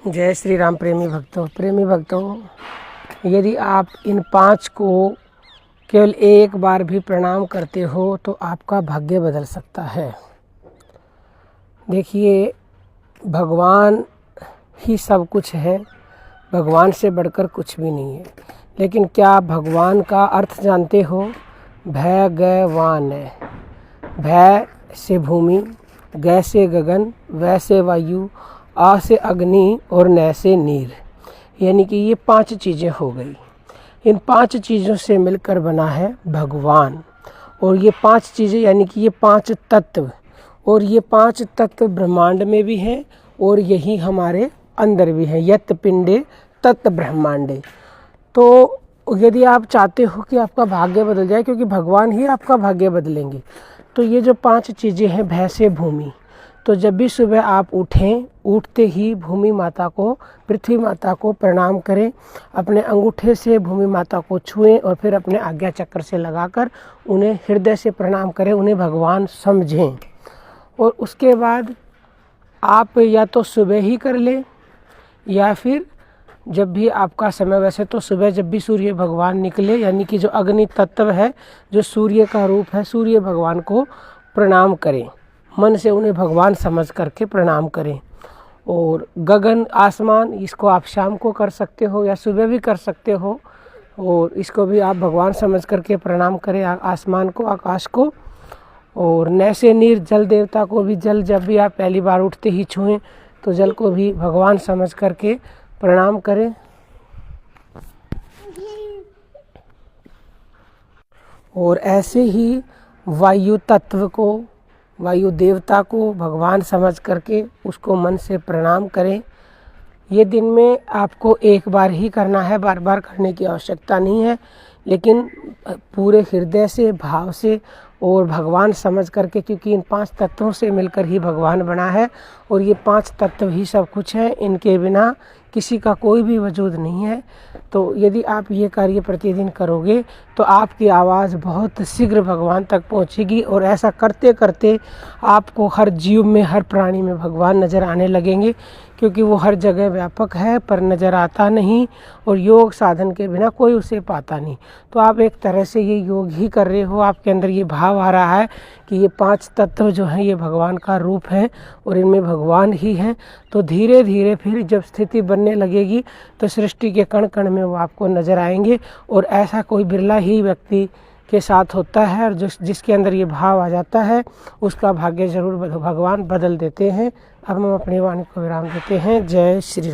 जय श्री राम। प्रेमी भक्तों, यदि आप इन 5 को केवल एक बार भी प्रणाम करते हो तो आपका भाग्य बदल सकता है। देखिए, भगवान ही सब कुछ है, भगवान से बढ़कर कुछ भी नहीं है। लेकिन क्या आप भगवान का अर्थ जानते हो? भगवान है। भय से भूमि, ग से गगन, वै से वायु, आ से अग्नि और न से नीर। यानी कि ये 5 चीज़ें हो गई। इन 5 चीज़ों से मिलकर बना है भगवान। और ये 5 चीज़ें यानी कि ये 5 तत्व, और ये 5 तत्व ब्रह्मांड में भी हैं और यही हमारे अंदर भी हैं। यत पिंडे तत् ब्रह्मांडे। तो यदि आप चाहते हो कि आपका भाग्य बदल जाए, क्योंकि भगवान ही आपका भाग्य बदलेंगे, तो ये जो 5 चीज़ें हैं, भय से भूमि। तो जब भी सुबह आप उठें, उठते ही भूमि माता को, पृथ्वी माता को प्रणाम करें। अपने अंगूठे से भूमि माता को छुएं और फिर अपने आज्ञा चक्र से लगाकर उन्हें हृदय से प्रणाम करें, उन्हें भगवान समझें। और उसके बाद आप या तो सुबह ही कर लें या फिर जब भी आपका समय, वैसे तो सुबह जब भी सूर्य भगवान निकले, यानी कि जो अग्नि तत्व है, जो सूर्य का रूप है, सूर्य भगवान को प्रणाम करें। मन से उन्हें भगवान समझ करके प्रणाम करें। और गगन, आसमान, इसको आप शाम को कर सकते हो या सुबह भी कर सकते हो। और इसको भी आप भगवान समझ करके प्रणाम करें, आसमान को, आकाश को। और न से नीर, जल देवता को भी जल जब भी आप पहली बार उठते ही छुएं तो जल को भी भगवान समझ करके प्रणाम करें। और ऐसे ही वायु तत्व को, वायु देवता को भगवान समझ करके उसको मन से प्रणाम करें। ये दिन में आपको एक बार ही करना है, बार बार करने की आवश्यकता नहीं है। लेकिन पूरे हृदय से, भाव से और भगवान समझ करके, क्योंकि इन 5 तत्वों से मिलकर ही भगवान बना है और ये 5 तत्व ही सब कुछ है। इनके बिना किसी का कोई भी वजूद नहीं है। तो यदि आप ये कार्य प्रतिदिन करोगे तो आपकी आवाज़ बहुत शीघ्र भगवान तक पहुंचेगी। और ऐसा करते करते आपको हर जीव में, हर प्राणी में भगवान नज़र आने लगेंगे, क्योंकि वो हर जगह व्यापक है पर नज़र आता नहीं। और योग साधन के बिना कोई उसे पाता नहीं। तो आप एक तरह से ये योग ही कर रहे हो। आपके अंदर ये भाव आ रहा है कि ये 5 तत्व जो हैं ये भगवान का रूप है और इनमें भगवान ही हैं। तो धीरे धीरे फिर जब स्थिति बनने लगेगी तो सृष्टि के कण कण में वो आपको नज़र आएंगे। और ऐसा कोई बिरला ही व्यक्ति के साथ होता है, और जिसके अंदर ये भाव आ जाता है उसका भाग्य जरूर भगवान बदल देते हैं। अब हम अपनी वाणी को विराम देते हैं। जय श्री राम।